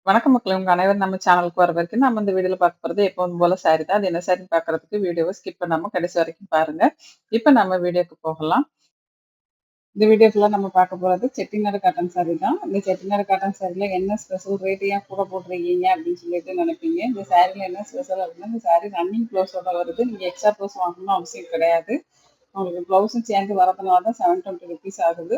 வணக்கம் மக்களே! உங்க அனைவரும் நம்ம சேனலுக்கு வரவேற்கு. நம்ம இந்த வீடியோல பார்க்க போறது எப்பவும் போல சாரி தான். அது என்ன சாரின்னு பார்க்கறதுக்கு வீடியோவ ஸ்கிப் பண்ணாம கடைசி வரைக்கும் பாருங்க. இப்ப நம்ம வீடியோக்கு போகலாம். இந்த வீடியோ ஃபுல்லா நம்ம பார்க்க போறது செட்டிநாடு காட்டன் சாரி தான். இந்த செட்டிநாடு காட்டன் சாரில என்ன ஸ்பெஷல் ரேட் ஏன் கூட போட்டிருக்கீங்க அப்படின்னு சொல்லிட்டு நினைப்பீங்க. இந்த சாரில என்ன ஸ்பெஷல் அப்படின்னா, இந்த சாரி ரன்னிங் ப்ளவுஸோட வருது. நீங்க எக்ஸ்ட்ரா ப்ளவுஸ் வாங்கணும்னு அவசியம் கிடையாது. உங்களுக்கு ப்ளவுஸும் சேர்ந்து வரதுனால தான் ₹720 ஆகுது.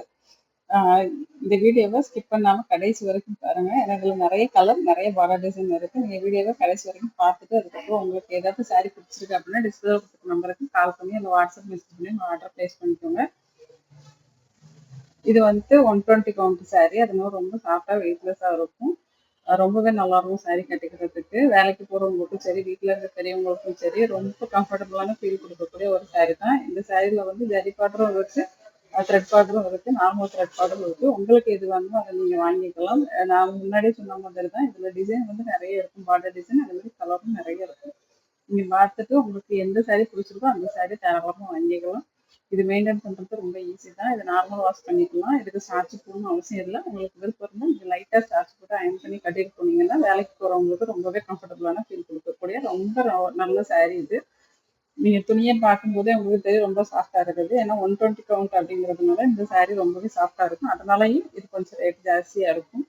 இந்த வீடியோவை ஸ்கிப் பண்ணாம கடைசி வரைக்கும் பாருங்க. ஏன்னா இதுல நிறைய கலர், நிறைய பார்டர் டிசைன் இருக்கு. நீங்க வீடியோவை கடைசி வரைக்கும் பார்த்துட்டு அதுக்கப்புறம் உங்களுக்கு ஏதாவது சாரி பிடிச்சிருக்கு அப்படின்னா டிஸ்பிளே நம்பருக்கு கால் பண்ணி அந்த வாட்ஸ்அப் மெசேஜ் பண்ணி உங்க ஆர்டர் பிளேஸ் பண்ணிக்கோங்க. இது வந்துட்டு 120 கவுண்ட் சாரி. அதனால ரொம்ப சாஃப்டா வெயிட்லெஸ்ஸா இருக்கும். ரொம்பவே நல்லா இருக்கும் சாரி கட்டிக்கிறதுக்கு. வேலைக்கு போறவங்களுக்கும் சரி, வீட்டில் இருக்க பெரியவங்களுக்கும் சரி, ரொம்ப கம்ஃபர்டபுளான ஃபீல் கொடுக்கக்கூடிய ஒரு சாரி தான். இந்த சாரியில் வந்து ஜரி பார்டரும் இருக்கு, த்ரெட் பார்டரும் இருக்கு, நார்மல் த்ரெட் பார்டரும் இருக்கு. உங்களுக்கு எது வேணுமோ அதை நீங்க வாங்கிக்கலாம். நான் முன்னாடியே சொன்ன மாதிரி தான் இதுல டிசைன் வந்து நிறைய இருக்கும். பார்டர் டிசைன் அதே மாதிரி கலரும் நிறைய இருக்கும். நீங்க பார்த்துட்டு உங்களுக்கு எந்த சாரி பிடிச்சிருக்கோ அந்த சாரி தாராளமா வாங்கிக்கலாம். இது மெயின்டைன் பண்றது ரொம்ப ஈஸி தான். இதை நார்மல் வாஷ் பண்ணிக்கலாம். இதுக்கு ஸ்டார்ச் போடணும்னு அவசியம் இல்லை. உங்களுக்கு விருப்பம் இருந்தால் நீங்கள் லைட்டாக ஸ்டார்ச் போட்டு அயன் பண்ணி கட்டிட்டு போனீங்கன்னா வேலைக்கு போறவங்களுக்கு ரொம்பவே கம்ஃபர்டபுளான ஃபீல் கொடுக்கக்கூடிய ரொம்ப நல்ல சாரி இது. நீங்க துணியை பார்க்கும்போதே உங்களுக்கு தெரியும் ரொம்ப சாஃப்டா இருக்குது. ஏன்னா 120 கவுண்ட் அப்படிங்கிறதுனால இந்த சாரி ரொம்பவே சாஃப்டா இருக்கும். அதனாலயும் இது கொஞ்சம் ரேட் ஜாஸ்தியா இருக்கும்.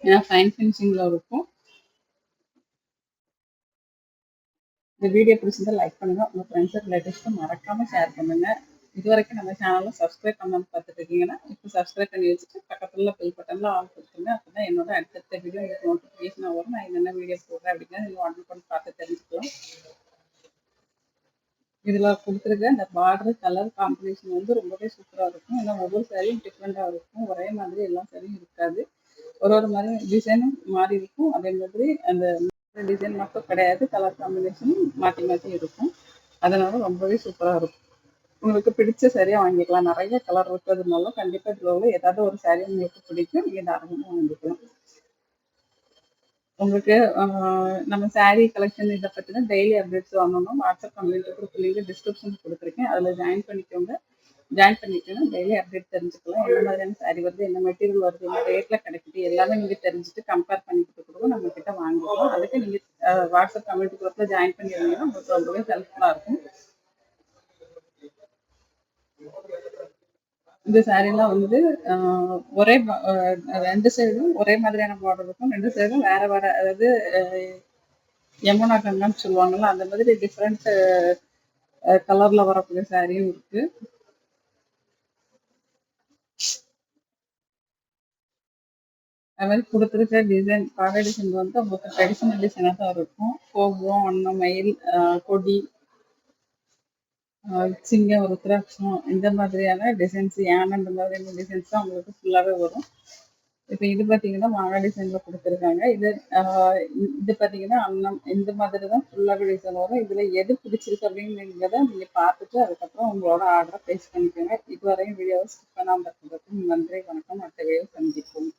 ஏன்னா ஃபைன் ஃபினிஷிங்ல இருக்கும். இந்த வீடியோ பிடிச்சிருந்தா லைக் பண்ணுங்க. உங்க ஃப்ரெண்ட்ஸ் ரிலேட்டிவ்ஸ்க்கு மறக்காம ஷேர் பண்ணுங்க. இது வரைக்கும் நம்ம சேனலை சப்ஸ்கிரைப் பண்ணாம பார்த்துட்டு இருக்கீங்கன்னா இப்போ சப்ஸ்கிரைப் பண்ணி வச்சுட்டு பக்கத்துல பெல் பட்டன்ல ஆல் கொடுத்துருங்க. அப்பதான் என்னோட அடுத்தடுத்த வீடியோ உங்களுக்கு நோட்டிஃபிகேஷன் வரும். நான் என்னென்ன வீடியோ போடுறேன் அப்படிங்கிறத நீங்கள் ஆர்டர் பண்ணி பார்த்து தெரிஞ்சுக்கலாம். இதுல கொடுத்துருக்க இந்த பார்டர் கலர் காம்பினேஷன் வந்து ரொம்பவே சூப்பரா இருக்கும். ஏன்னா ஒவ்வொரு சாரியும் டிஃப்ரெண்டா இருக்கும். ஒரே மாதிரி எல்லா சாரியும் இருக்காது. ஒரு மாதிரி டிசைனும் மாறி இருக்கும். அதே மாதிரி அந்த டிசைன் மட்டும் கிடையாது, கலர் காம்பினேஷனும் மாற்றி மாற்றி இருக்கும். அதனால ரொம்பவே சூப்பரா இருக்கும். உங்களுக்கு பிடிச்ச சாரியா வாங்கிக்கலாம். நிறைய கலர் இருக்கிறதுனால கண்டிப்பா இதுல உள்ள ஏதாவது ஒரு சாரி உங்களுக்கு பிடிக்கும். நீங்க தாராளமா வாங்கிக்கலாம். உங்களுக்கு நம்ம சாரீ கலெக்ஷன் இதை பற்றின டெய்லி அப்டேட்ஸ் வாங்கணும். WhatsApp community group link description கொடுத்துருக்கேன். அதில் ஜாயின் பண்ணிக்கோங்க. ஜாயின் பண்ணிக்கோங்க. டெய்லி அப்டேட் தெரிஞ்சுக்கலாம். என்ன மாதிரியான சாரீ வருது, என்ன மெட்டீரியல் வருது, என்ன ரேட்ல கிடைக்குது எல்லாமே நீங்கள் தெரிஞ்சுட்டு கம்பேர் பண்ணிக்கிட்டு கூட நம்ம கிட்ட வாங்கிக்கலாம். அதுக்கு நீங்கள் வாட்ஸ்அப் கம்யூனிட்டி குரூப்ல ஜாயின் பண்ணிடுறீங்கன்னா உங்களுக்கு ரொம்பவே ஹெல்ப்ஃபுல்லாக இருக்கும். இந்த சாரீலாம் வந்து ஒரே ரெண்டு சைடும் ஒரே மாதிரியான பார்டர் இருக்கும். ரெண்டு சைடும் வேற வேற, அதாவது யமுனா கங்கன்னு சொல்லுவாங்கல்ல, அந்த மாதிரி டிஃப்ரெண்ட் கலர்ல வரக்கூடிய சாரியும் இருக்கு. அது மாதிரி கொடுத்துருக்க டிசைன் பார்டர் டிசைன் வந்து உங்களுக்கு ட்ரெடிஷ்னல் டிசைனாக தான் இருக்கும். கோபுரம், அன்னம், மயில், கொடி, சிங்கம், ருத்ராட்சம் இந்த மாதிரியான டிசைன்ஸ், யானை இந்த மாதிரியான டிசைன்ஸ் தான் உங்களுக்கு ஃபுல்லாகவே வரும். இப்போ இது பார்த்தீங்கன்னா மாங்காய் டிசைனில் கொடுத்துருக்காங்க. இது பார்த்தீங்கன்னா அன்னம் இந்த மாதிரி தான் ஃபுல்லாகவே டிசைன் வரும். இதில் எது பிடிச்சிருக்கு அப்படிங்கிறத நீங்கள் பார்த்துட்டு அதுக்கப்புறம் உங்களோட ஆர்டரை ப்ளேஸ் பண்ணிக்கோங்க. இதுவரையும் வீடியோவை ஸ்கிப் பண்ணாமல் இருக்கிறதுக்கு நன்றி, வணக்கம். அடுத்த வீடியோ சந்திப்போம்.